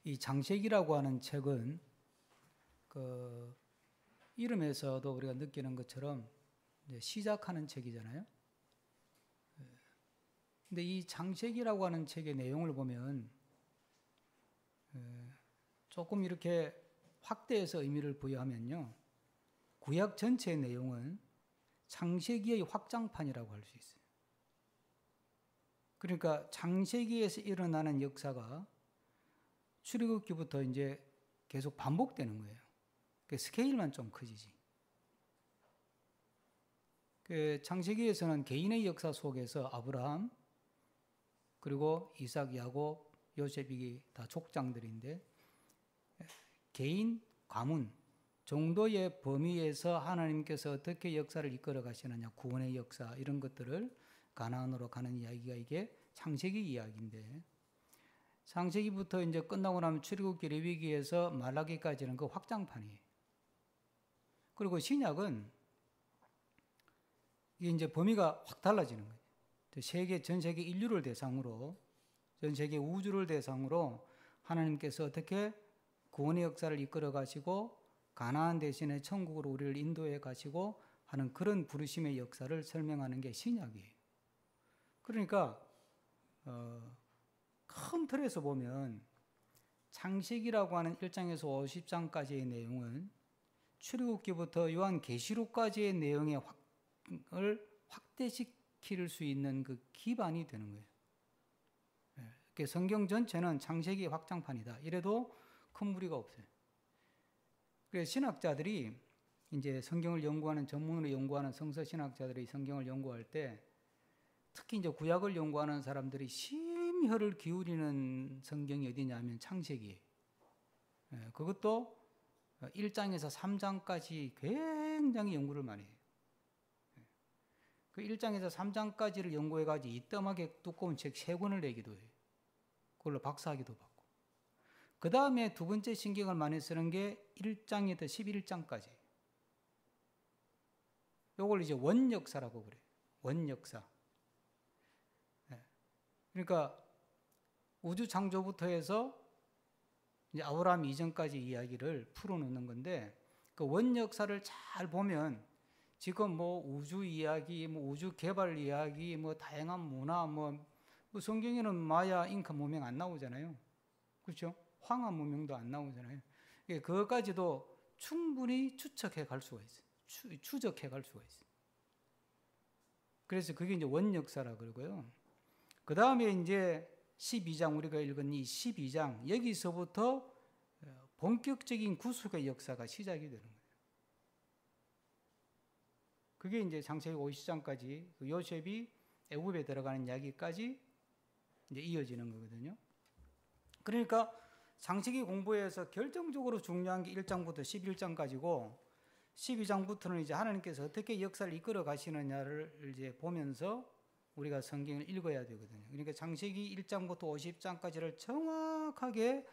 이 장세기라고 하는 책은 그 이름에서도 우리가 느끼는 것처럼 이제 시작하는 책이잖아요. 근데 이 장세기라고 하는 책의 내용을 보면 조금 이렇게 확대해서 의미를 부여하면요, 구약 전체의 내용은 창세기의 확장판이라고 할 수 있어요. 그러니까 창세기에서 일어나는 역사가 출애굽기부터 이제 계속 반복되는 거예요. 그 스케일만 좀 커지지. 그 창세기에서는 개인의 역사 속에서 아브라함, 그리고 이삭, 야곱, 요셉이 다 족장들인데, 개인 가문 정도의 범위에서 하나님께서 어떻게 역사를 이끌어 가시느냐, 구원의 역사 이런 것들을 가나안으로 가는 이야기가 이게 창세기 이야기인데, 창세기부터 이제 끝나고 나면 출애굽기, 레위기에서 말라기까지는 그 확장판이에요. 그리고 신약은 이게 이제 범위가 확 달라지는 거예요. 전 세계 인류를 대상으로, 전 세계 우주를 대상으로 하나님께서 어떻게 구원의 역사를 이끌어 가시고 가나안 대신에 천국으로 우리를 인도해 가시고 하는 그런 부르심의 역사를 설명하는 게 신약이에요. 그러니까 큰 틀에서 보면 창세기라고 하는 1장에서 50장까지의 내용은 출애굽기부터 요한계시록까지의 내용을 확대시킬 수 있는 그 기반이 되는 거예요. 성경 전체는 창세기 확장판이다. 이래도 큰 무리가 없어요. 그래서 신학자들이 이제 성경을 연구하는, 전문으로 연구하는 성서 신학자들이 성경을 연구할 때 특히 이제 구약을 연구하는 사람들이 심혈을 기울이는 성경이 어디냐면 창세기예요. 그것도 1장에서 3장까지 굉장히 연구를 많이 해요. 그 1장에서 3장까지를 연구해가지고 이따하게 두꺼운 책 3권을 내기도 해요. 그걸로 박사학위도 받고. 그 다음에 두 번째 신경을 많이 쓰는 게 1장에서 11장까지예요. 요걸 이제 원역사라고 그래요. 원역사. 그러니까 우주 창조부터 해서 이제 아브라함 이전까지 이야기를 풀어놓는 건데, 그 원역사를 잘 보면 지금 뭐 우주 이야기, 뭐 우주 개발 이야기, 뭐 다양한 문화, 뭐 성경에는 마야, 잉카 문명 안 나오잖아요. 그렇죠? 황하 문명도 안 나오잖아요. 그것까지도 충분히 추측해 갈 수가 있어요. 추적해 갈 수가 있어요. 그래서 그게 이제 원역사라 그러고요. 그 다음에 이제 12장, 우리가 읽은 이 12장, 여기서부터 본격적인 구속의 역사가 시작이 되는 거예요. 그게 이제 창세기 50장까지 그 요셉이 애굽에 들어가는 이야기까지 이제 이어지는 거거든요. 그러니까 창세기 공부에서 결정적으로 중요한 게 1장부터 11장까지고, 12장부터는 이제 하나님께서 어떻게 역사를 이끌어 가시느냐를 이제 보면서 우리가 성경을 읽어야 되거든요. 그러니까 창세기 1장부터 50장까지를 정확하게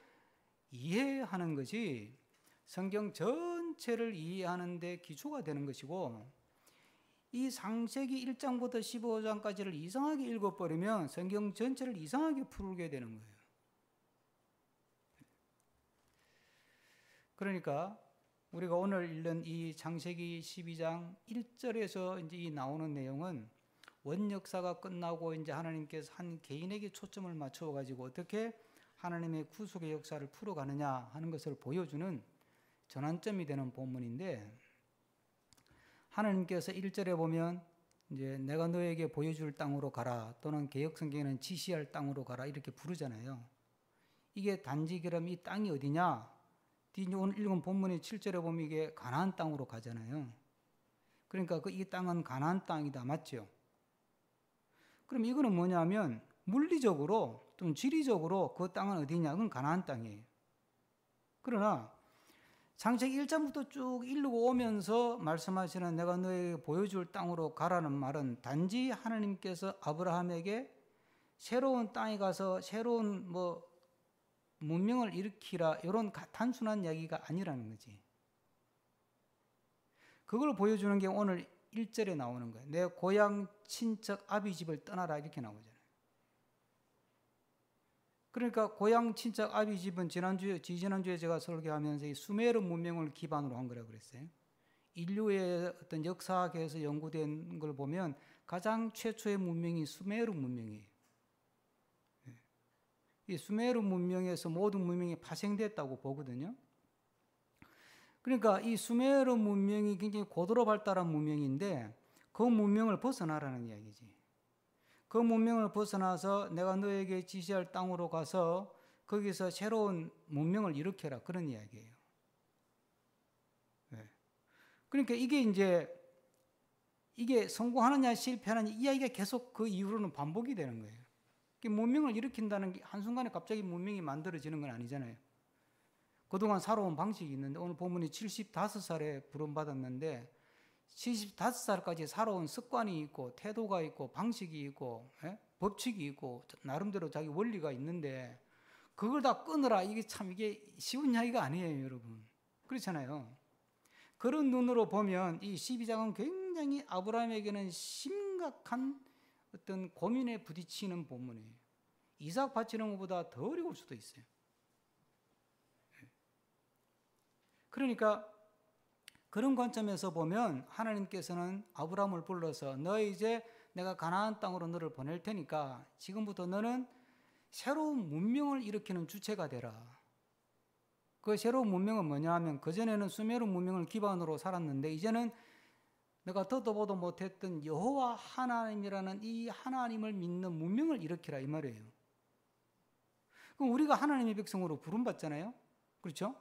이해하는 것이 성경 전체를 이해하는 데 기초가 되는 것이고, 이 창세기 1장부터 15장까지를 이상하게 읽어버리면 성경 전체를 이상하게 풀게 되는 거예요. 그러니까 우리가 오늘 읽는 이 창세기 12장 1절에서 이제 이 나오는 내용은 원역사가 끝나고 이제 하나님께서 한 개인에게 초점을 맞춰 가지고 어떻게 하나님의 구속의 역사를 풀어가느냐 하는 것을 보여주는 전환점이 되는 본문인데, 하나님께서 1절에 보면 이제 내가 너에게 보여줄 땅으로 가라, 또는 개역성경에는 지시할 땅으로 가라 이렇게 부르잖아요. 이게 단지 그럼 이 땅이 어디냐? 오늘 읽은 본문의 7절에 보면 이게 가나안 땅으로 가잖아요. 그러니까 이 땅은 가나안 땅이다, 맞죠? 그럼 이거는 뭐냐면 물리적으로 또는 지리적으로 그 땅은 어디냐? 그건 가나안 땅이에요. 그러나 창세기 1장부터 쭉 읽고 오면서 말씀하시는 내가 너에게 보여줄 땅으로 가라는 말은 단지 하나님께서 아브라함에게 새로운 땅에 가서 새로운 뭐 문명을 일으키라, 이런 단순한 이야기가 아니라는 거지. 그걸 보여주는 게 오늘 1절에 나오는 거예요. 내 고향 친척 아비 집을 떠나라 이렇게 나오잖아요. 그러니까 고향 친척 아비 집은 지지난주에 제가 설교하면서 이 수메르 문명을 기반으로 한 거라고 그랬어요. 인류의 어떤 역사학에서 연구된 걸 보면 가장 최초의 문명이 수메르 문명이에요. 이 수메르 문명에서 모든 문명이 파생됐다고 보거든요. 그러니까 이 수메르 문명이 굉장히 고도로 발달한 문명인데 그 문명을 벗어나라는 이야기지. 그 문명을 벗어나서 내가 너에게 지시할 땅으로 가서 거기서 새로운 문명을 일으켜라, 그런 이야기예요. 네. 그러니까 이게 성공하느냐 실패하느냐 이 이야기가 계속 그 이후로는 반복이 되는 거예요. 문명을 일으킨다는 게 한순간에 갑자기 문명이 만들어지는 건 아니잖아요. 그동안 살아온 방식이 있는데 오늘 본문이 75살에 부름받았는데 75살까지 살아온 습관이 있고 태도가 있고 방식이 있고 법칙이 있고 나름대로 자기 원리가 있는데 그걸 다 끊으라, 이게 쉬운 이야기가 아니에요, 여러분. 그렇잖아요. 그런 눈으로 보면 이 12장은 굉장히 아브라함에게는 심각한 어떤 고민에 부딪히는 본문이에요. 이삭 바치는 것보다 더 어려울 수도 있어요. 그러니까 그런 관점에서 보면 하나님께서는 아브라함을 불러서 너 이제 내가 가나안 땅으로 너를 보낼 테니까 지금부터 너는 새로운 문명을 일으키는 주체가 되라. 그 새로운 문명은 뭐냐 하면 그전에는 수메르 문명을 기반으로 살았는데 이제는 내가 듣도 보도 못했던 여호와 하나님이라는 이 하나님을 믿는 문명을 일으키라, 이 말이에요. 그럼 우리가 하나님의 백성으로 부름받잖아요. 그렇죠?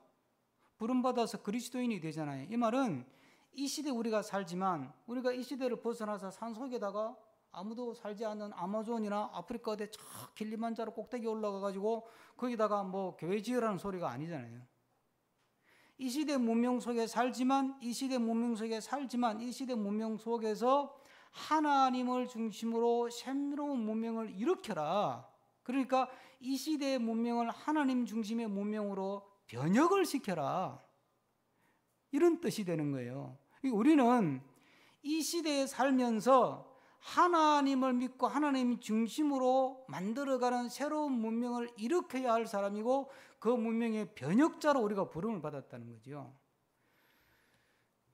부름받아서 그리스도인이 되잖아요. 이 말은 이 시대 우리가 살지만 우리가 이 시대를 벗어나서 산속에다가 아무도 살지 않는 아마존이나 아프리카 어디 저 길리만자로 꼭대기 올라가가지고 거기다가 뭐 교회 지으라는 소리가 아니잖아요. 이 시대 문명 속에 살지만 이 시대 문명 속에서 하나님을 중심으로 새로운 문명을 일으켜라. 그러니까 이 시대의 문명을 하나님 중심의 문명으로 변혁을 시켜라, 이런 뜻이 되는 거예요. 우리는 이 시대에 살면서 하나님을 믿고 하나님 중심으로 만들어가는 새로운 문명을 일으켜야 할 사람이고 그 문명의 변혁자로 우리가 부름을 받았다는 거죠.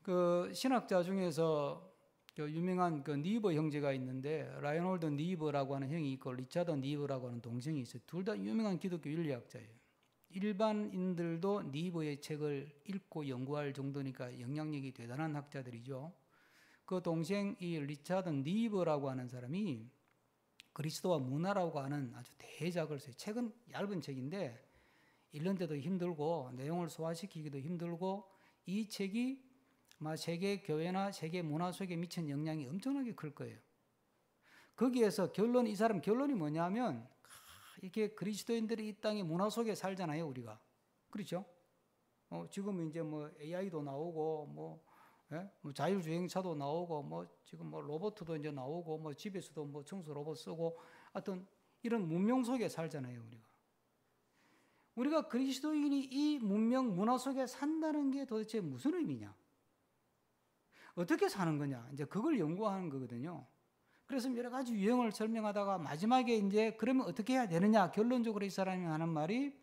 그 신학자 중에서 유명한 그 니버 형제가 있는데 라이놀드 니버라고 하는 형이 있고 리차드 니버라고 하는 동생이 있어요. 둘 다 유명한 기독교 윤리학자예요. 일반인들도 니버의 책을 읽고 연구할 정도니까 영향력이 대단한 학자들이죠. 그 동생 이 리차드 니버라고 하는 사람이 그리스도와 문화라고 하는 아주 대작을 써요. 책은 얇은 책인데 읽는데도 힘들고 내용을 소화시키기도 힘들고 이 책이 세계 교회나 세계 문화 속에 미친 영향이 엄청나게 클 거예요. 거기에서 이 사람 결론이 뭐냐면 이렇게 그리스도인들이 이 땅의 문화 속에 살잖아요, 우리가. 그렇죠? 지금 이제 뭐 AI도 나오고 뭐 자율주행차도 나오고 지금 로봇도 이제 나오고 집에서도 청소 로봇 쓰고 하여튼 이런 문명 속에 살잖아요, 우리가 그리스도인이 이 문명 문화 속에 산다는 게 도대체 무슨 의미냐? 어떻게 사는 거냐? 이제 그걸 연구하는 거거든요. 그래서 여러 가지 유형을 설명하다가 마지막에 이제 그러면 어떻게 해야 되느냐? 결론적으로 이 사람이 하는 말이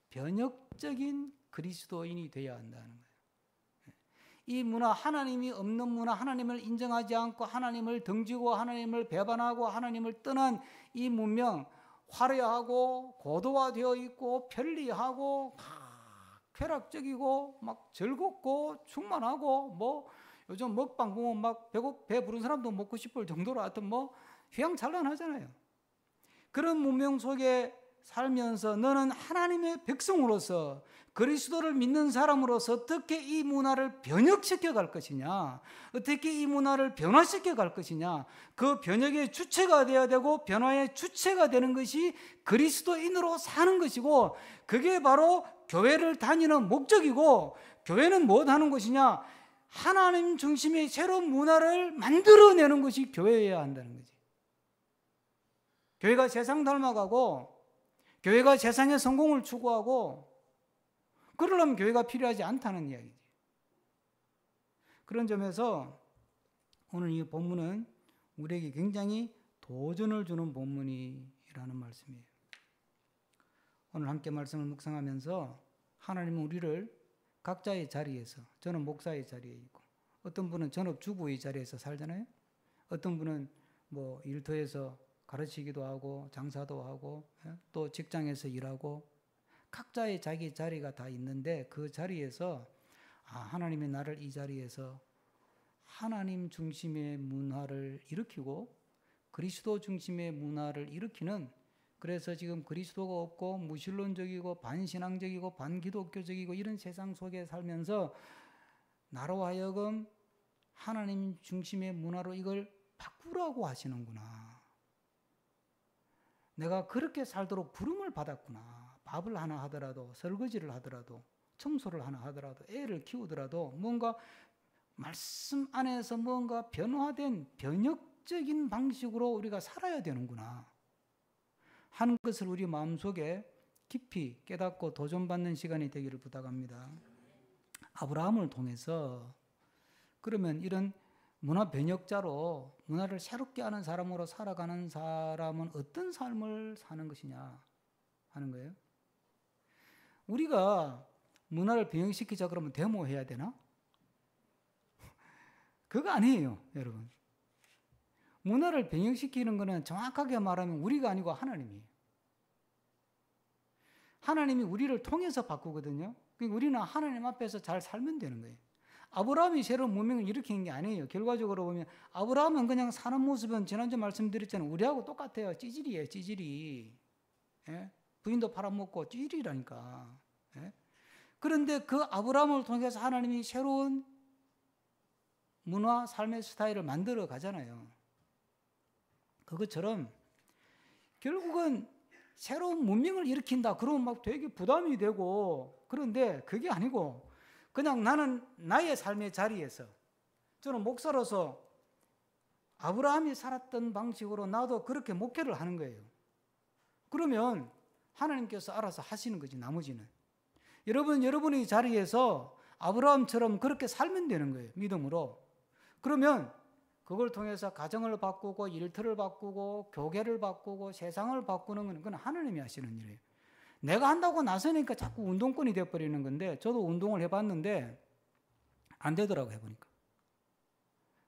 변혁적인 그리스도인이 되어야 한다는 거예요. 이 문화, 하나님이 없는 문화, 하나님을 인정하지 않고 하나님을 등지고 하나님을 배반하고 하나님을 떠난 이 문명, 화려하고 고도화되어 있고 편리하고 쾌락적이고 막 즐겁고 충만하고 요즘 먹방 보면 막 배 부른 사람도 먹고 싶을 정도로 하여튼 휘황찬란하잖아요. 그런 문명 속에 살면서 너는 하나님의 백성으로서 그리스도를 믿는 사람으로서 어떻게 이 문화를 변혁시켜 갈 것이냐, 어떻게 이 문화를 변화시켜 갈 것이냐, 그 변혁의 주체가 되어야 되고 변화의 주체가 되는 것이 그리스도인으로 사는 것이고 그게 바로 교회를 다니는 목적이고 교회는 뭐 하는 것이냐, 하나님 중심의 새로운 문화를 만들어내는 것이 교회여야 한다는 거지. 교회가 세상 닮아가고 교회가 세상의 성공을 추구하고 그러려면 교회가 필요하지 않다는 이야기지. 그런 점에서 오늘 이 본문은 우리에게 굉장히 도전을 주는 본문이라는 말씀이에요. 오늘 함께 말씀을 묵상하면서 하나님은 우리를 각자의 자리에서, 저는 목사의 자리에 있고, 어떤 분은 전업주부의 자리에서 살잖아요. 어떤 분은 뭐 일터에서 가르치기도 하고 장사도 하고 또 직장에서 일하고 각자의 자기 자리가 다 있는데 그 자리에서 하나님이 나를 이 자리에서 하나님 중심의 문화를 일으키고 그리스도 중심의 문화를 일으키는, 그래서 지금 그리스도가 없고 무신론적이고 반신앙적이고 반기독교적이고 이런 세상 속에 살면서 나로 하여금 하나님 중심의 문화로 이걸 바꾸라고 하시는구나. 내가 그렇게 살도록 부름을 받았구나. 밥을 하나 하더라도, 설거지를 하더라도, 청소를 하나 하더라도, 애를 키우더라도 뭔가 말씀 안에서 뭔가 변화된 변혁적인 방식으로 우리가 살아야 되는구나 하는 것을 우리 마음속에 깊이 깨닫고 도전받는 시간이 되기를 부탁합니다. 아브라함을 통해서 그러면 이런 문화 변혁자로 문화를 새롭게 하는 사람으로 살아가는 사람은 어떤 삶을 사는 것이냐 하는 거예요. 우리가 문화를 변형시키자 그러면 데모해야 되나? 그거 아니에요, 여러분. 문화를 변형시키는 것은 정확하게 말하면 우리가 아니고 하나님이에요. 하나님이 우리를 통해서 바꾸거든요. 그러니까 우리는 하나님 앞에서 잘 살면 되는 거예요. 아브라함이 새로운 문명을 일으킨 게 아니에요. 결과적으로 보면 아브라함은 그냥 사는 모습은 지난주 말씀드렸잖아요. 우리하고 똑같아요. 찌질이에요, 찌질이. 예? 부인도 팔아먹고 찌질이라니까. 예? 그런데 그 아브라함을 통해서 하나님이 새로운 문화, 삶의 스타일을 만들어 가잖아요. 그것처럼 결국은 새로운 문명을 일으킨다. 그러면 막 되게 부담이 되고, 그런데 그게 아니고 그냥 나는 나의 삶의 자리에서, 저는 목사로서 아브라함이 살았던 방식으로 나도 그렇게 목회를 하는 거예요. 그러면 하나님께서 알아서 하시는 거지, 나머지는. 여러분의 자리에서 아브라함처럼 그렇게 살면 되는 거예요, 믿음으로. 그러면 그걸 통해서 가정을 바꾸고 일터를 바꾸고 교계를 바꾸고 세상을 바꾸는 건 그건 하나님이 하시는 일이에요. 내가 한다고 나서니까 자꾸 운동권이 되어버리는 건데, 저도 운동을 해봤는데 안 되더라고, 해보니까.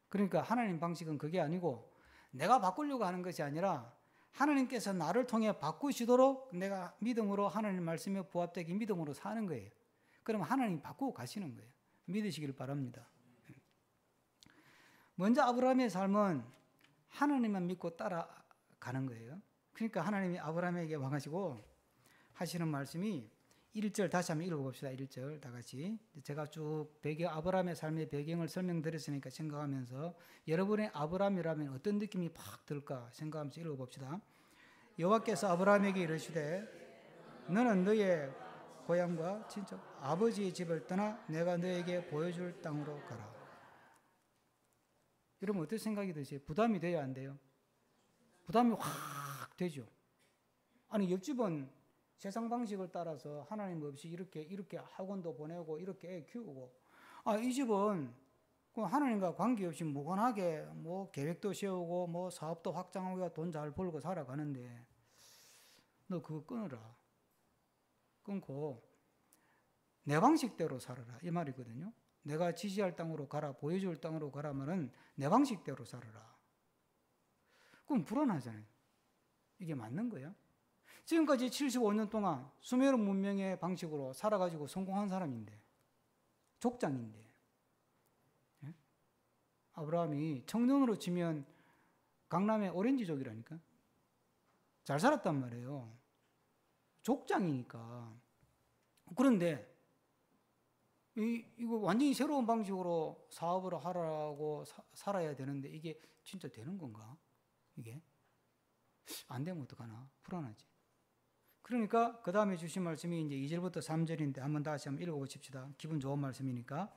그러니까 하나님 방식은 그게 아니고 내가 바꾸려고 하는 것이 아니라 하나님께서 나를 통해 바꾸시도록 내가 믿음으로 하나님 말씀에 부합되게 믿음으로 사는 거예요. 그러면 하나님이 바꾸고 가시는 거예요. 믿으시길 바랍니다. 먼저 아브라함의 삶은 하나님만 믿고 따라가는 거예요. 그러니까 하나님이 아브라함에게 와가지고 하시는 말씀이 1절 다시 한번 읽어봅시다. 1절 다 같이. 제가 쭉 아브라함의 삶의 배경을 설명드렸으니까 생각하면서 여러분의 아브라함이라면 어떤 느낌이 팍 들까 생각하면서 읽어봅시다. 여호와께서 아브라함에게 이르시되 너는 너의 고향과 친척 아버지의 집을 떠나 내가 너에게 보여줄 땅으로 가라. 여러분 어떤 생각이 드세요? 부담이 돼야 안 돼요? 부담이 확 되죠. 아니 옆집은 세상 방식을 따라서 하나님 없이 이렇게 학원도 보내고 이렇게 애 키우고, 이 집은 하나님과 관계없이 무관하게 뭐 계획도 세우고 뭐 사업도 확장하고 돈 잘 벌고 살아가는데 너 그거 끊어라. 끊고 내 방식대로 살아라 이 말이거든요. 내가 지시할 땅으로 가라, 보여줄 땅으로 가라면은 내 방식대로 살아라. 그럼 불안하잖아요. 이게 맞는 거예요? 지금까지 75년 동안 수메르 문명의 방식으로 살아가지고 성공한 사람인데, 족장인데, 예? 아브라함이 청년으로 치면 강남의 오렌지족이라니까. 잘 살았단 말이에요. 족장이니까. 그런데 이거 완전히 새로운 방식으로 사업을 하라고 살아야 되는데 이게 진짜 되는 건가? 이게? 안 되면 어떡하나? 불안하지. 그러니까 그 다음에 주신 말씀이 이제 2절부터 3절인데 한번 다시 한번 읽어보십시다. 기분 좋은 말씀이니까.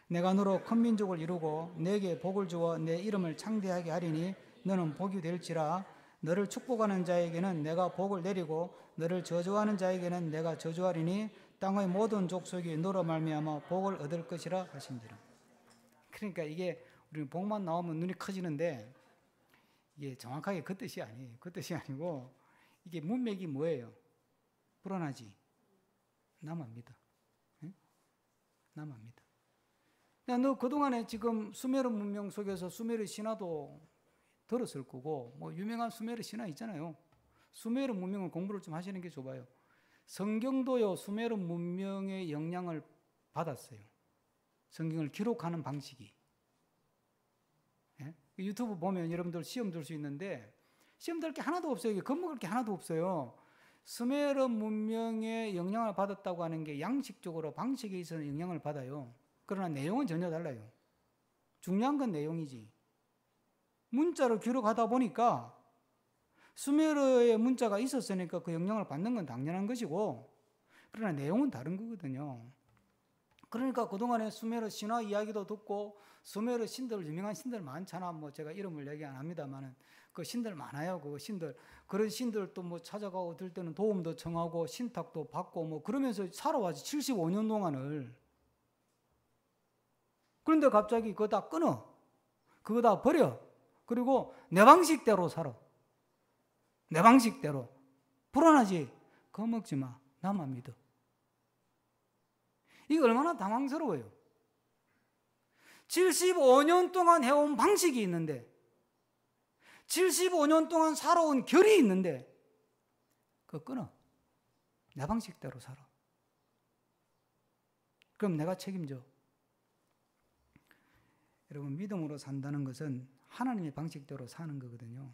내가 너로 큰 민족을 이루고 내게 복을 주어 내 이름을 창대하게 하리니 너는 복이 될지라. 너를 축복하는 자에게는 내가 복을 내리고 너를 저주하는 자에게는 내가 저주하리니 땅의 모든 족속이 너로 말미암아 복을 얻을 것이라 하신지라. 그러니까 이게 우리는 복만 나오면 눈이 커지는데 이게 정확하게 그 뜻이 아니에요. 그 뜻이 아니고 이게 문맥이 뭐예요? 불안하지? 나만 믿어. 응? 나만 믿어. 야, 너 그동안에 지금 수메르 문명 속에서 수메르 신화도 들었을 거고, 뭐 유명한 수메르 신화 있잖아요. 수메르 문명을 공부를 좀 하시는 게 좋아요. 성경도요, 수메르 문명의 영향을 받았어요. 성경을 기록하는 방식이. 예? 유튜브 보면 여러분들 시험 들 수 있는데, 시험 들 게 하나도 없어요. 겁먹을 게 하나도 없어요. 수메르 문명의 영향을 받았다고 하는 게 양식적으로 방식에 있어서 영향을 받아요. 그러나 내용은 전혀 달라요. 중요한 건 내용이지. 문자로 기록하다 보니까 수메르의 문자가 있었으니까 그 영향을 받는 건 당연한 것이고, 그러나 내용은 다른 거거든요. 그러니까 그동안에 수메르 신화 이야기도 듣고, 수메르 신들, 유명한 신들 많잖아. 뭐 제가 이름을 얘기 안 합니다만은 그 신들 많아요. 그 신들. 그런 신들도 뭐 찾아가고 어떨 때는 도움도 청하고 신탁도 받고 뭐 그러면서 살아와지 75년 동안을. 그런데 갑자기 그거 다 끊어. 그거 다 버려. 그리고 내 방식대로 살아. 내 방식대로. 불안하지? 겁먹지 마. 나만 믿어. 이게 얼마나 당황스러워요. 75년 동안 해온 방식이 있는데, 75년 동안 살아온 결이 있는데, 그거 끊어. 내 방식대로 살아. 그럼 내가 책임져. 여러분, 믿음으로 산다는 것은 하나님의 방식대로 사는 거거든요.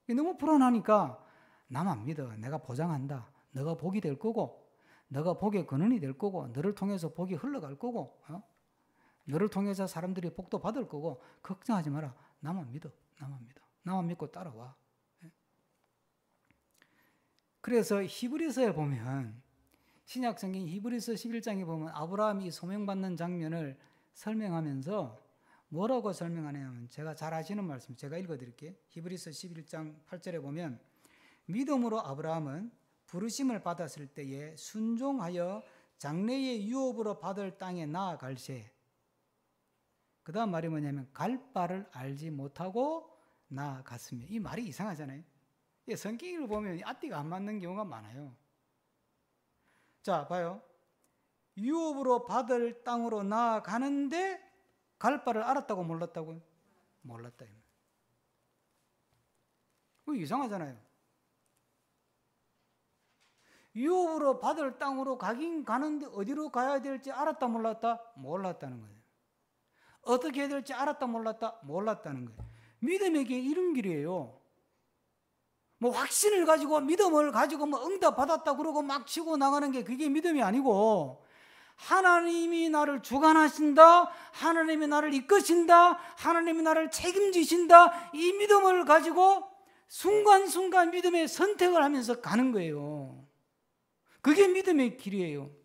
너무 불안하니까 나만 믿어. 내가 보장한다. 너가 복이 될 거고, 너가 복의 근원이 될 거고, 너를 통해서 복이 흘러갈 거고, 너를 통해서 사람들이 복도 받을 거고, 걱정하지 마라. 나만 믿어. 나만 믿어. 나만 믿고 따라와. 그래서 히브리서에 보면, 신약성경 히브리서 11장에 보면 아브라함이 소명받는 장면을 설명하면서 뭐라고 설명하냐면, 제가 잘 아시는 말씀, 제가 읽어드릴게요. 히브리서 11장 8절에 보면, 믿음으로 아브라함은 부르심을 받았을 때에 순종하여 장래의 유업으로 받을 땅에 나아갈세. 그 다음 말이 뭐냐면, 갈 바를 알지 못하고 나아갔으며. 이 말이 이상하잖아요. 성경을 보면 앞뒤가 안 맞는 경우가 많아요. 자, 봐요. 유업으로 받을 땅으로 나아가는데 갈 바를 알았다고 몰랐다고요? 몰랐다. 그거 이상하잖아요. 유업으로 받을 땅으로 가긴 가는데 어디로 가야 될지 알았다 몰랐다? 몰랐다는 거예요. 어떻게 해야 될지 알았다 몰랐다? 몰랐다는 거예요. 믿음의 길 이런 길이에요. 뭐 확신을 가지고 믿음을 가지고 뭐 응답 받았다 그러고 막 치고 나가는 게 그게 믿음이 아니고, 하나님이 나를 주관하신다, 하나님이 나를 이끄신다, 하나님이 나를 책임지신다, 이 믿음을 가지고 순간순간 믿음의 선택을 하면서 가는 거예요. 그게 믿음의 길이에요.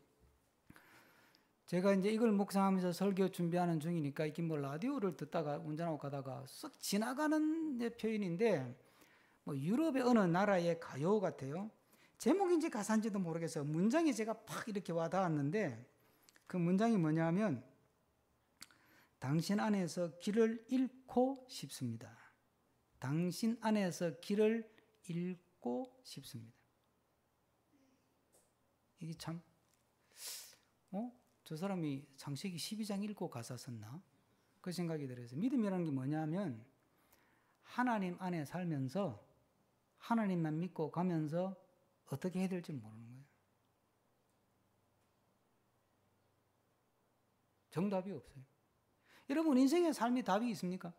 제가 이제 이걸 묵상하면서 설교 준비하는 중이니까 이게 뭐 라디오를 듣다가 운전하고 가다가 쓱 지나가는 표현인데, 뭐 유럽의 어느 나라의 가요 같아요. 제목인지 가사인지도 모르겠어요. 문장이 제가 팍 이렇게 와닿았는데, 그 문장이 뭐냐면, 당신 안에서 길을 잃고 싶습니다. 당신 안에서 길을 잃고 싶습니다. 이게 참, 저 사람이 창세기 12장 읽고 가사 썼나? 그 생각이 들어서, 믿음이라는 게 뭐냐면 하나님 안에 살면서 하나님만 믿고 가면서 어떻게 해야 될지 모르는 거예요. 정답이 없어요. 여러분, 인생의 삶에 답이 있습니까?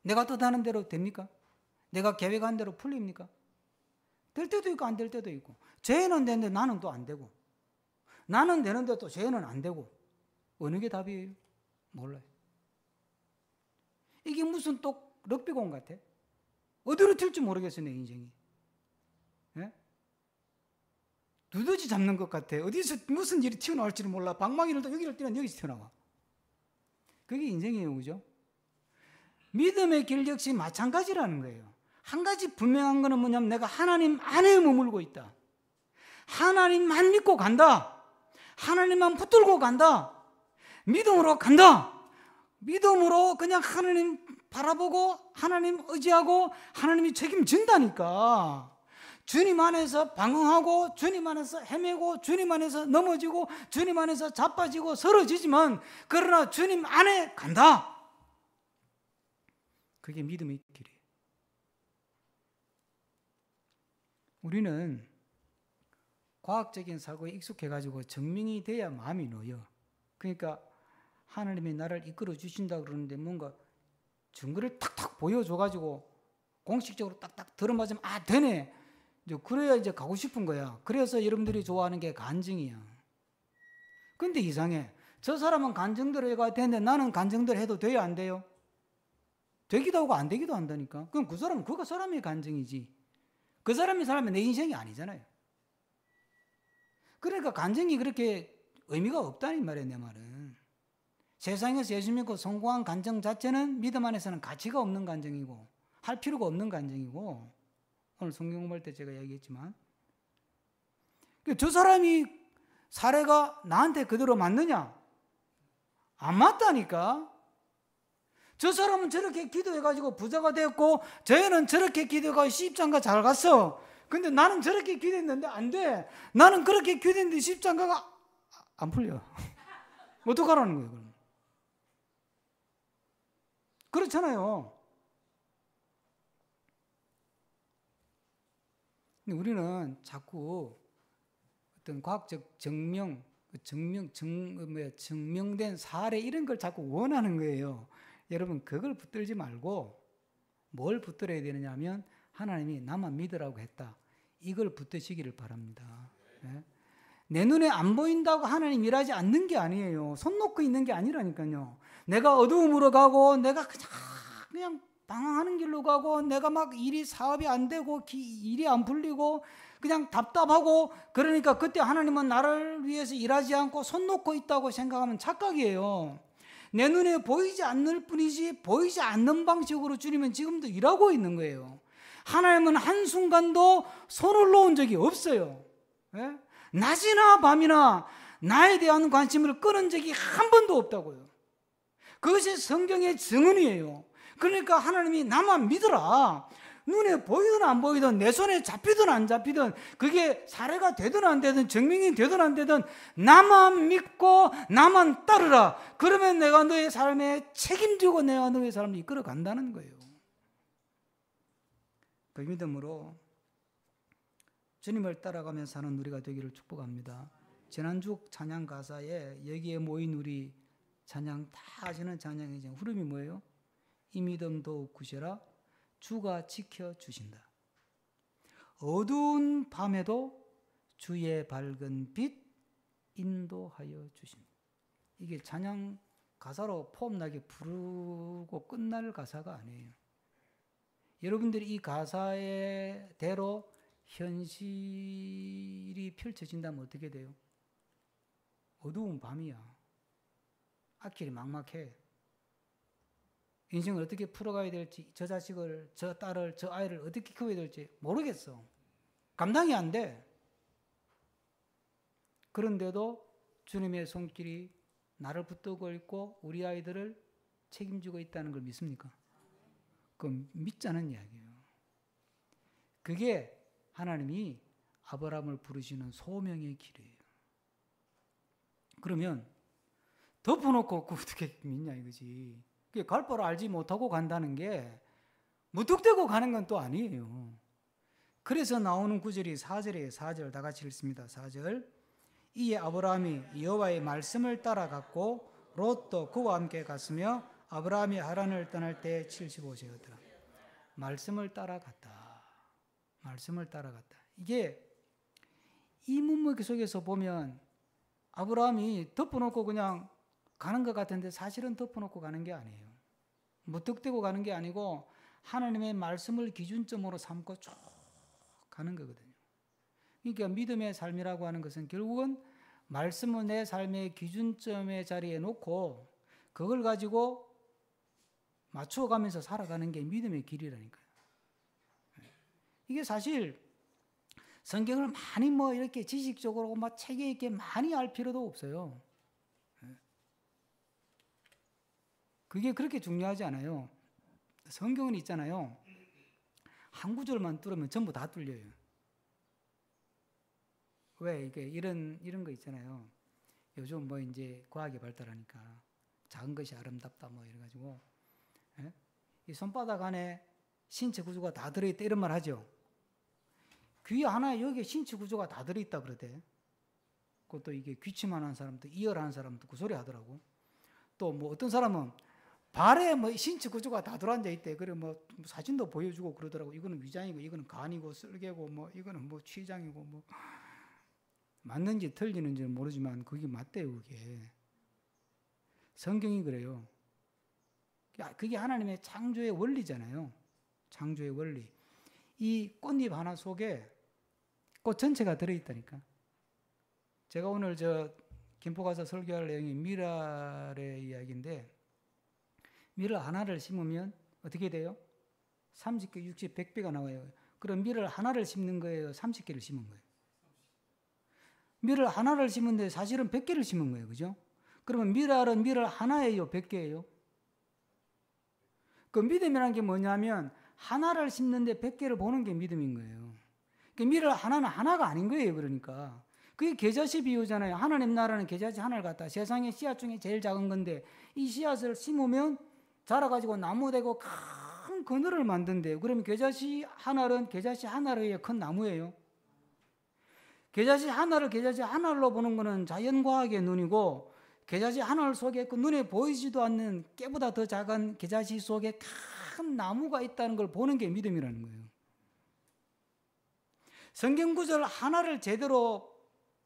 내가 뜻하는 대로 됩니까? 내가 계획한 대로 풀립니까? 될 때도 있고 안 될 때도 있고, 쟤는 되는데 나는 또 안 되고, 나는 되는데 또 쟤는 안 되고, 어느 게 답이에요? 몰라요. 이게 무슨 또 럭비공 같아? 어디로 튈지 모르겠어요, 내 인생이. 예? 두더지 잡는 것 같아. 어디서 무슨 일이 튀어나올지를 몰라. 방망이를 또 여기를 뛰면 여기서 튀어나와. 그게 인생이에요, 그죠? 믿음의 길 역시 마찬가지라는 거예요. 한 가지 분명한 거는 뭐냐면, 내가 하나님 안에 머물고 있다. 하나님만 믿고 간다. 하나님만 붙들고 간다. 믿음으로 간다. 믿음으로 그냥 하나님 바라보고 하나님 의지하고 하나님이 책임진다니까. 주님 안에서 방황하고 주님 안에서 헤매고 주님 안에서 넘어지고 주님 안에서 자빠지고 쓰러지지만 그러나 주님 안에 간다. 그게 믿음의 길이에요. 우리는 과학적인 사고에 익숙해가지고 증명이 돼야 마음이 놓여. 그러니까 하나님이 나를 이끌어 주신다 그러는데 뭔가 증거를 탁탁 보여줘가지고 공식적으로 딱딱 들어맞으면 아 되네. 그래야 이제 가고 싶은 거야. 그래서 여러분들이 좋아하는 게 간증이야. 근데 이상해. 저 사람은 간증대로 해가 되는데 나는 간증대로 해도 돼요, 안 돼요? 되기도 하고 안 되기도 한다니까. 그럼 그 사람은 그거 사람의 간증이지. 그 사람이 사람의 내 인생이 아니잖아요. 그러니까 간증이 그렇게 의미가 없다는 말이에요, 내 말은. 세상에서 예수 믿고 성공한 간증 자체는 믿음 안에서는 가치가 없는 간증이고 할 필요가 없는 간증이고, 오늘 성경 공부할 때 제가 얘기했지만 저 사람이 사례가 나한테 그대로 맞느냐? 안 맞다니까. 저 사람은 저렇게 기도해가지고 부자가 됐고 저 애는 저렇게 기도해가지고 시집장가 잘 갔어. 근데 나는 저렇게 기도했는데 안 돼. 나는 그렇게 기도했는데 시집장가가 안 풀려. 어떡하라는 거예요, 그럼? 그렇잖아요. 근데 우리는 자꾸 어떤 과학적 증명된 사례 이런 걸 자꾸 원하는 거예요. 여러분 그걸 붙들지 말고 뭘 붙들어야 되느냐 하면 하나님이 나만 믿으라고 했다. 이걸 붙드시기를 바랍니다. 네? 내 눈에 안 보인다고 하나님 일하지 않는 게 아니에요. 손 놓고 있는 게 아니라니까요. 내가 어두움으로 가고 내가 그냥 방황하는 길로 가고 내가 막 사업이 안 되고 일이 안 풀리고 그냥 답답하고 그러니까 그때 하나님은 나를 위해서 일하지 않고 손 놓고 있다고 생각하면 착각이에요. 내 눈에 보이지 않을 뿐이지 보이지 않는 방식으로 주님은 지금도 일하고 있는 거예요. 하나님은 한순간도 손을 놓은 적이 없어요. 예? 낮이나 밤이나 나에 대한 관심을 끊은 적이 한 번도 없다고요. 그것이 성경의 증언이에요. 그러니까 하나님이 나만 믿어라. 눈에 보이든 안 보이든 내 손에 잡히든 안 잡히든 그게 사례가 되든 안 되든 증명이 되든 안 되든 나만 믿고 나만 따르라. 그러면 내가 너의 삶에 책임지고 내가 너의 삶을 이끌어 간다는 거예요. 그 믿음으로 주님을 따라가며 사는 우리가 되기를 축복합니다. 지난주 찬양 가사에 여기에 모인 우리 찬양 다 아시는 찬양이죠. 흐름이 뭐예요? 이 믿음 더욱 굳세라. 주가 지켜주신다. 어두운 밤에도 주의 밝은 빛 인도하여 주신다. 이게 찬양 가사로 폼나게 부르고 끝날 가사가 아니에요. 여러분들이 이 가사대로 현실이 펼쳐진다면 어떻게 돼요? 어두운 밤이야. 앞길이 막막해. 인생을 어떻게 풀어가야 될지, 저 자식을, 저 딸을, 저 아이를 어떻게 키워야 될지 모르겠어. 감당이 안 돼. 그런데도 주님의 손길이 나를 붙들고 있고 우리 아이들을 책임지고 있다는 걸 믿습니까? 그건 믿자는 이야기예요. 그게 하나님이 아브라함을 부르시는 소명의 길이에요. 그러면 덮어놓고 어떻게 믿냐 이거지. 갈 바를 알지 못하고 간다는 게 무턱대고 가는 건 또 아니에요. 그래서 나오는 구절이 4절이에요. 4절 다 같이 읽습니다. 4절. 이에 아브라함이 여호와의 말씀을 따라갔고 롯도 그와 함께 갔으며 아브라함이 하란을 떠날 때 75세였더라. 말씀을 따라갔다. 말씀을 따라갔다. 이게 이 문맥 속에서 보면 아브라함이 덮어놓고 그냥 가는 것 같은데 사실은 덮어놓고 가는 게 아니에요. 무턱대고 가는 게 아니고 하나님의 말씀을 기준점으로 삼고 쭉 가는 거거든요. 그러니까 믿음의 삶이라고 하는 것은 결국은 말씀을 내 삶의 기준점의 자리에 놓고 그걸 가지고 맞춰가면서 살아가는 게 믿음의 길이라니까요. 이게 사실 성경을 많이 이렇게 지식적으로 체계 있게 많이 알 필요도 없어요. 그게 그렇게 중요하지 않아요. 성경은 있잖아요. 한 구절만 뚫으면 전부 다 뚫려요. 왜 이게 이런 거 있잖아요. 요즘 뭐 이제 과학이 발달하니까 작은 것이 아름답다 뭐 이래가지고 예? 이 손바닥 안에 신체 구조가 다 들어있다 이런 말 하죠. 귀 하나에 여기에 신체 구조가 다 들어있다 그러대. 그것도 이게 귀치만한 사람도 이열한 사람도 그 소리 하더라고. 또 뭐 어떤 사람은 발에 뭐 신체 구조가 다 들어앉아 있대. 그래 뭐 사진도 보여주고 그러더라고. 이거는 위장이고 이거는 간이고 쓸개고 뭐 이거는 뭐 췌장이고 뭐 맞는지 틀리는지는 모르지만 그게 맞대요. 그게 성경이 그래요. 그게 하나님의 창조의 원리잖아요. 창조의 원리. 이 꽃잎 하나 속에 꽃 전체가 들어있다니까. 제가 오늘 김포 가서 설교할 내용이 미랄의 이야기인데 미랄 하나를 심으면 어떻게 돼요? 30개, 60, 100배가 나와요. 그럼 미랄 하나를 심는 거예요? 30개를 심은 거예요? 미랄 하나를 심은데 사실은 100개를 심은 거예요. 그죠? 그러면 미랄은 미랄 하나예요? 100개예요? 그 믿음이라는 게 뭐냐면 하나를 심는데 100개를 보는 게 믿음인 거예요. 미랄 하나는 하나가 아닌 거예요. 그러니까. 그게 겨자씨 비유잖아요. 하나님 나라는 겨자씨 하나를 갖다 세상의 씨앗 중에 제일 작은 건데 이 씨앗을 심으면 자라가지고 나무 되고 큰 그늘을 만든대요. 그러면 겨자씨 하나는 겨자씨 하나로의 큰 나무예요. 겨자씨 하나를 겨자씨 하나로 보는 거는 자연과학의 눈이고 겨자씨 하나 속에 그 눈에 보이지도 않는 깨보다 더 작은 겨자씨 속에 큰 나무가 있다는 걸 보는 게 믿음이라는 거예요. 성경 구절 하나를 제대로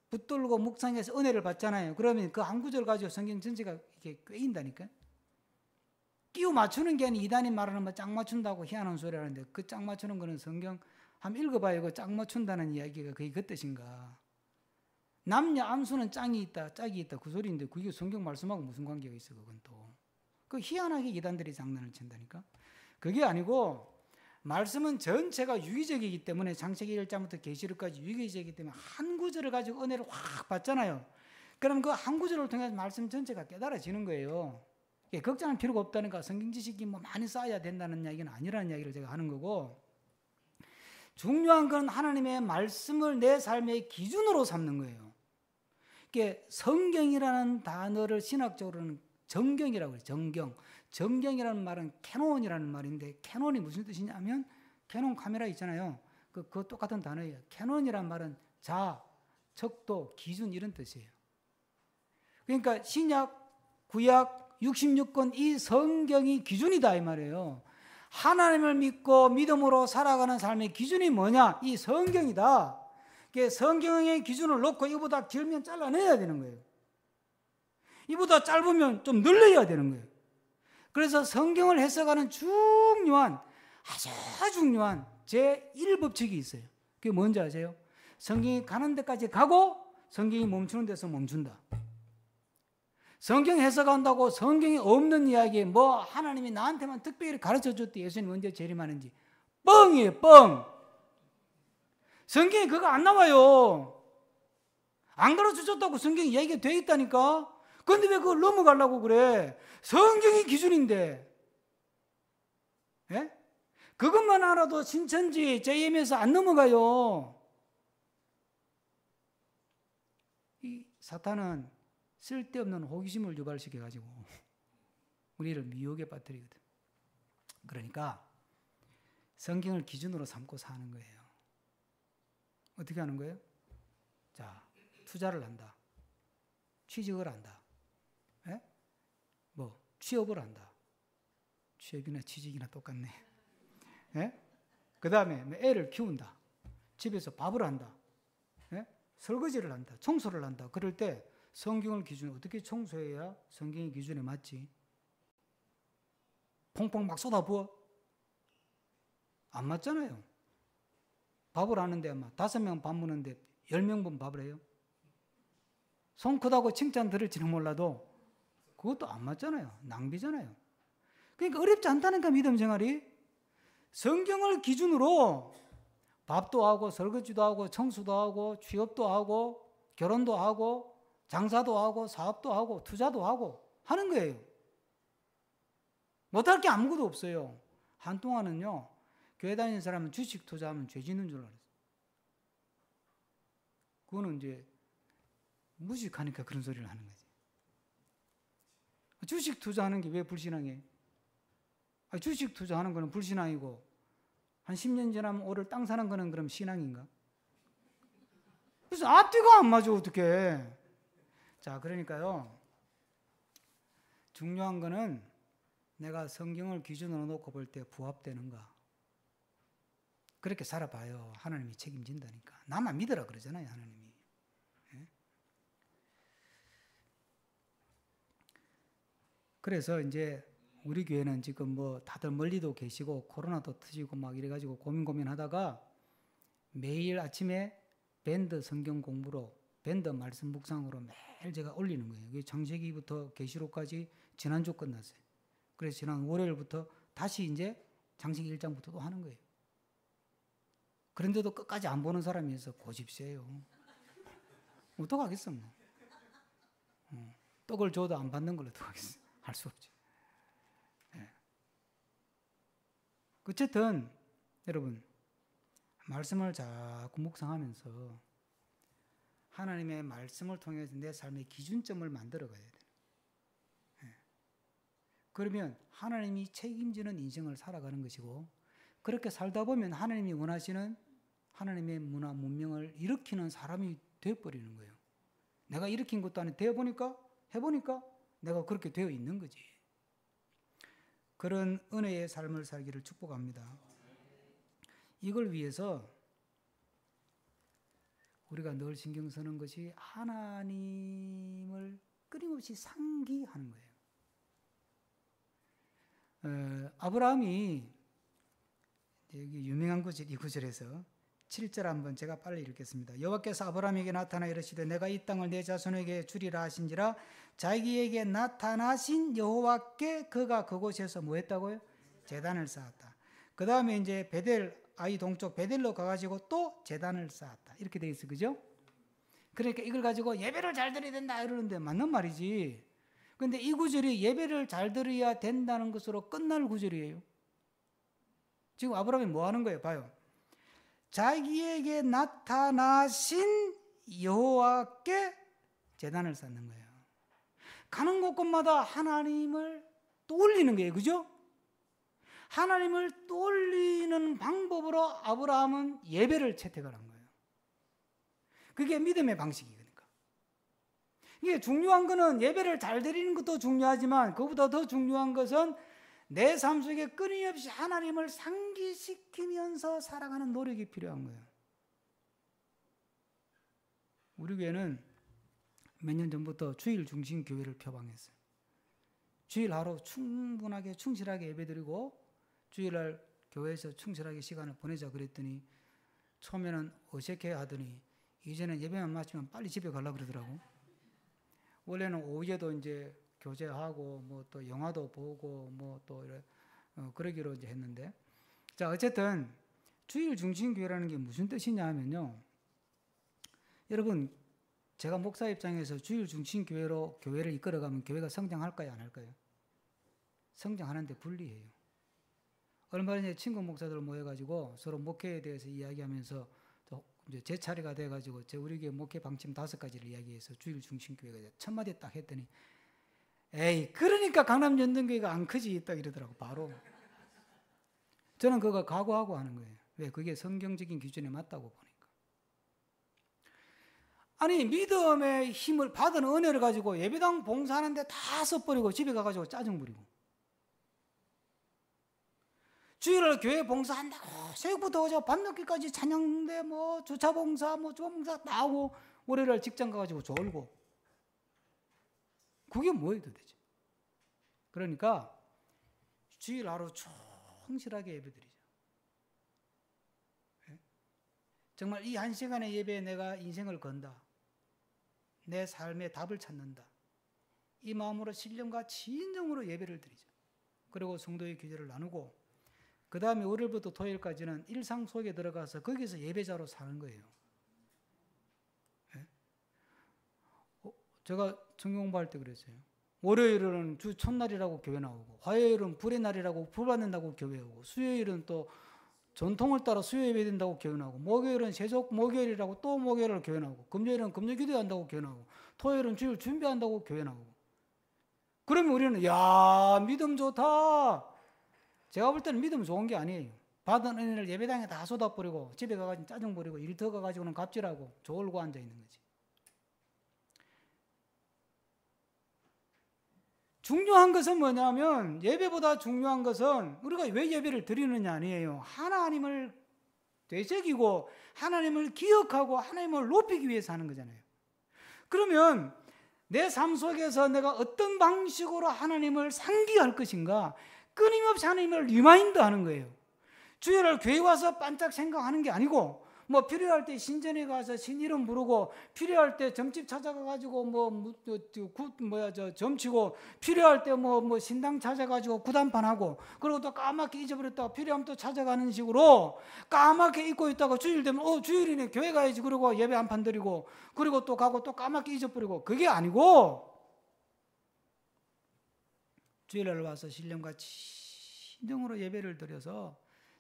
붙들고 묵상해서 은혜를 받잖아요. 그러면 그 한 구절 가지고 성경 전체가 이렇게 꿰인다니까. 끼워 맞추는 게 아니라 이단이 말하는 뭐 짝 맞춘다고 희한한 소리 하는데 그 짝 맞추는 거는 성경 한번 읽어봐요. 그 짝 맞춘다는 이야기가 그게 그 뜻인가. 남녀 암수는 짝이 있다 그 소리인데 그게 성경 말씀하고 무슨 관계가 있어. 그건 또 그 희한하게 이단들이 장난을 친다니까. 그게 아니고 말씀은 전체가 유기적이기 때문에 창세기 1장부터 계시록까지 유기적이기 때문에 한 구절을 가지고 은혜를 확 받잖아요. 그럼 그 한 구절을 통해서 말씀 전체가 깨달아지는 거예요. 걱정할 필요가 없다니까. 성경 지식이 뭐 많이 쌓아야 된다는 이야기는 아니라는 이야기를 제가 하는 거고, 중요한 건 하나님의 말씀을 내 삶의 기준으로 삼는 거예요. 이게 성경이라는 단어를 신학적으로는 정경이라고 해요. 정경. 정경이라는 말은 캐논이라는 말인데 캐논이 무슨 뜻이냐면 캐논 카메라 있잖아요. 그거 똑같은 단어예요. 캐논이라는 말은 자, 척도, 기준 이런 뜻이에요. 그러니까 신약, 구약, 66권 이 성경이 기준이다 이 말이에요. 하나님을 믿고 믿음으로 살아가는 삶의 기준이 뭐냐? 이 성경이다. 성경의 기준을 놓고 이보다 길면 잘라내야 되는 거예요. 이보다 짧으면 좀 늘려야 되는 거예요. 그래서 성경을 해석하는 중요한 아주 중요한 제1법칙이 있어요. 그게 뭔지 아세요? 성경이 가는 데까지 가고 성경이 멈추는 데서 멈춘다. 성경 해석한다고 성경이 없는 이야기, 뭐 하나님이 나한테만 특별히 가르쳐줬대 예수님 언제 재림하는지 뻥이에요. 뻥. 성경에 그거 안 나와요. 안 가르쳐줬다고 성경에 이야기가 돼 있다니까. 그런데 왜 그걸 넘어가려고 그래? 성경이 기준인데. 예? 그것만 알아도 신천지 JM에서 안 넘어가요. 이 사탄은 쓸데없는 호기심을 유발시켜가지고 우리를 미혹에 빠뜨리거든. 그러니까 성경을 기준으로 삼고 사는 거예요. 어떻게 하는 거예요? 자, 투자를 한다. 취직을 한다. 예? 뭐 취업을 한다. 취업이나 취직이나 똑같네. 예? 그 다음에 애를 키운다. 집에서 밥을 한다. 예? 설거지를 한다. 청소를 한다. 그럴 때 성경을 기준으로 어떻게 청소해야 성경의 기준에 맞지? 퐁퐁 막 쏟아부어? 안 맞잖아요. 밥을 하는데 아마 5명 밥 먹는데 10명분 밥을 해요. 손 크다고 칭찬 들을지는 몰라도 그것도 안 맞잖아요. 낭비잖아요. 그러니까 어렵지 않다니까 믿음 생활이. 성경을 기준으로 밥도 하고 설거지도 하고 청소도 하고 취업도 하고 결혼도 하고 장사도 하고 사업도 하고 투자도 하고 하는 거예요. 못할 게 아무것도 없어요. 한동안은요. 교회 다니는 사람은 주식 투자하면 죄 짓는 줄 알았어요. 그거는 이제 무식하니까 그런 소리를 하는 거지. 주식 투자하는 게 왜 불신앙이에요? 주식 투자하는 거는 불신앙이고 한 10년 지나면 오를 땅 사는 거는 그럼 신앙인가? 그래서 앞뒤가 안 맞아 어떡해. 자, 그러니까요. 중요한 거는 내가 성경을 기준으로 놓고 볼 때 부합되는가. 그렇게 살아봐요. 하나님이 책임진다니까. 나만 믿으라 그러잖아요, 하나님이. 예? 그래서 이제 우리 교회는 지금 뭐 다들 멀리도 계시고 코로나도 터지고 막 이래가지고 고민하다가 매일 아침에 밴드 성경 공부로 밴드 말씀 묵상으로 매일 제가 올리는 거예요. 창세기부터 계시록까지 지난주 끝났어요. 그래서 지난 월요일부터 다시 이제 창세기 1장부터 또 하는 거예요. 그런데도 끝까지 안 보는 사람이 있어 고집세요. 어떡하겠어 뭐. 떡을 줘도 안 받는 걸 어떡하겠어. 할 수 없지. 예. 어쨌든 여러분 말씀을 자꾸 묵상하면서 하나님의 말씀을 통해서 내 삶의 기준점을 만들어 가야 돼요. 예. 그러면 하나님이 책임지는 인생을 살아가는 것이고 그렇게 살다 보면 하나님이 원하시는 하나님의 문화, 문명을 일으키는 사람이 되어버리는 거예요. 내가 일으킨 것도 아니고 해보니까 내가 그렇게 되어 있는 거지. 그런 은혜의 삶을 살기를 축복합니다. 이걸 위해서 우리가 늘 신경 쓰는 것이 하나님을 끊임없이 상기하는 거예요. 아브라함이 여기 유명한 구절, 이 구절에서 7절 한번 제가 빨리 읽겠습니다. 여호와께서 아브라함에게 나타나 이르시되 내가 이 땅을 내 자손에게 주리라 하신지라 자기에게 나타나신 여호와께 그가 그곳에서 뭐 했다고요? 제단을 쌓았다. 그 다음에 이제 베델 아이 동쪽 베델로 가가지고 또 제단을 쌓았다. 이렇게 돼 있어, 그죠? 그러니까 이걸 가지고 예배를 잘 드려야 된다 이러는데 맞는 말이지. 근데 이 구절이 예배를 잘 드려야 된다는 것으로 끝날 구절이에요. 지금 아브라함이 뭐 하는 거예요? 봐요. 자기에게 나타나신 여호와께 제단을 쌓는 거예요. 가는 곳곳마다 하나님을 떠올리는 거예요. 그죠? 하나님을 떠올리는 방법으로 아브라함은 예배를 채택을 한 거예요. 그게 믿음의 방식이니까. 이게 중요한 거는 예배를 잘 드리는 것도 중요하지만 그보다 더 중요한 것은 내 삶 속에 끊임없이 하나님을 상기시키면서 살아가는 노력이 필요한 거예요. 우리 교회는 몇 년 전부터 주일 중심 교회를 표방했어요. 주일 하루 충분하게 충실하게 예배드리고 주일날 교회에서 충실하게 시간을 보내자 그랬더니 처음에는 어색해 하더니 이제는 예배만 마치면 빨리 집에 가려고 그러더라고. 원래는 오후에도 이제 교제하고 뭐 또 영화도 보고 뭐 또 그러기로 이제 했는데, 자 어쨌든 주일 중심 교회라는 게 무슨 뜻이냐 하면요, 여러분 제가 목사 입장에서 주일 중심 교회로 교회를 이끌어가면 교회가 성장할까요 안 할까요? 성장하는데 불리해요. 얼마 전에 친구 목사들 모여가지고 서로 목회에 대해서 이야기하면서 이제 제 차례가 돼가지고 우리 교회 목회 방침 5가지를 이야기해서 주일 중심 교회가 첫 마디 딱 했더니 에이 그러니까 강남연등교회가 안 크지 딱 이러더라고. 바로 저는 그거 각오하고 하는 거예요. 왜? 그게 성경적인 기준에 맞다고 보니까. 아니 믿음의 힘을 받은 은혜를 가지고 예배당 봉사하는데 다 써버리고 집에 가가지고 짜증 부리고, 주일날 교회 봉사한다고 새벽부터 어제 밤늦게까지 찬양대 뭐 주차 봉사 뭐 주봉사 다 하고 월요일날 직장 가가지고 졸고, 그게 뭐예요 도대체? 그러니까 주일 하루 충실하게 예배드리자. 정말 이 한 시간의 예배에 내가 인생을 건다, 내 삶의 답을 찾는다, 이 마음으로 신령과 진정으로 예배를 드리자. 그리고 성도의 교제를 나누고 그 다음에 월요일부터 토요일까지는 일상 속에 들어가서 거기서 예배자로 사는 거예요. 제가 성경 공부할 때 그랬어요. 월요일은 주 첫날이라고 교회 나오고, 화요일은 불의 날이라고 불 받는다고 교회 오고, 수요일은 또 전통을 따라 수요 예배 된다고 교훈하고, 목요일은 세속 목요일이라고 또 목요일을 교훈하고, 금요일은 금요 기도한다고 교훈하고, 토요일은 주일 준비한다고 교훈하고. 그러면 우리는 야, 믿음 좋다. 제가 볼 때는 믿음 좋은 게 아니에요. 받은 은혜를 예배당에 다 쏟아버리고 집에 가가지고 짜증 부리고 일터 가가지고는 갑질하고 졸고 앉아 있는 거지. 중요한 것은 뭐냐면, 예배보다 중요한 것은 우리가 왜 예배를 드리느냐 아니에요. 하나님을 되새기고 하나님을 기억하고 하나님을 높이기 위해서 하는 거잖아요. 그러면 내 삶 속에서 내가 어떤 방식으로 하나님을 상기할 것인가, 끊임없이 하나님을 리마인드 하는 거예요. 주일날 교회 와서 반짝 생각하는 게 아니고, 뭐 필요할 때 신전에 가서 신 이름 부르고, 필요할 때 점집 찾아가가지고 점치고, 필요할 때 뭐 신당 찾아가지고 구단판 하고, 그리고 또 까맣게 잊어버렸다가 필요하면 또 찾아가는 식으로 까맣게 잊고 있다가 주일 되면 주일이네 교회 가야지 그러고 예배 한 판 드리고, 그리고 또 가고 또 까맣게 잊어버리고. 그게 아니고, 주일날 와서 신령과 진정으로 예배를 드려서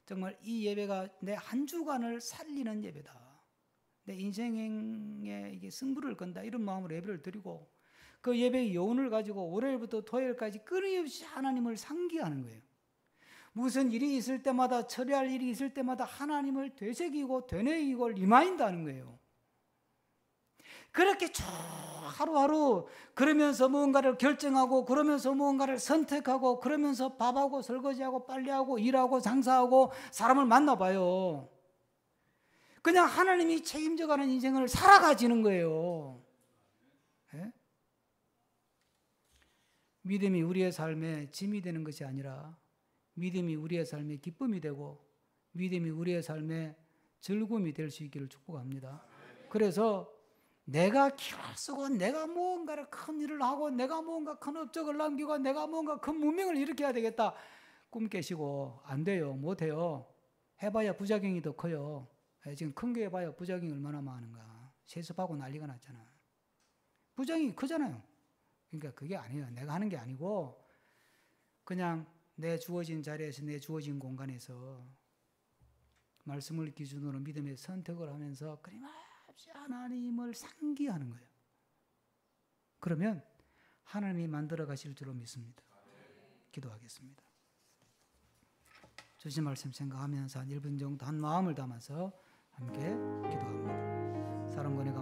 정말 이 예배가 내 한 주간을 살리는 예배다, 내 인생에 이게 승부를 건다, 이런 마음으로 예배를 드리고, 그 예배의 여운을 가지고 월요일부터 토요일까지 끊임없이 하나님을 상기하는 거예요. 무슨 일이 있을 때마다, 처리할 일이 있을 때마다 하나님을 되새기고 되뇌이고 리마인드 하는 거예요. 그렇게 쭉 하루하루 그러면서 무언가를 결정하고, 그러면서 무언가를 선택하고, 그러면서 밥하고 설거지하고 빨래하고 일하고 장사하고 사람을 만나봐요. 그냥 하나님이 책임져가는 인생을 살아가지는 거예요. 네? 믿음이 우리의 삶에 짐이 되는 것이 아니라, 믿음이 우리의 삶에 기쁨이 되고, 믿음이 우리의 삶에 즐거움이 될 수 있기를 축복합니다. 그래서 내가 기를 쓰고, 내가 무언가를 큰 일을 하고, 내가 무언가 큰 업적을 남기고, 내가 무언가 큰 문명을 일으켜야 되겠다 꿈 깨시고 안 돼요. 못 해요. 해봐야 부작용이 더 커요. 지금 큰 거 해봐야 부작용이 얼마나 많은가. 세습하고 난리가 났잖아. 부작용이 크잖아요. 그러니까 그게 아니에요. 내가 하는 게 아니고, 그냥 내 주어진 자리에서, 내 주어진 공간에서 말씀을 기준으로 믿음의 선택을 하면서 끊임없이 하나님을 상기하는 거예요. 그러면 하나님이 만들어 가실 줄로 믿습니다. 기도하겠습니다. 주신 말씀 생각하면서 한 1분 정도 한 마음을 담아서 함께 기도합니다. 사랑과 은혜가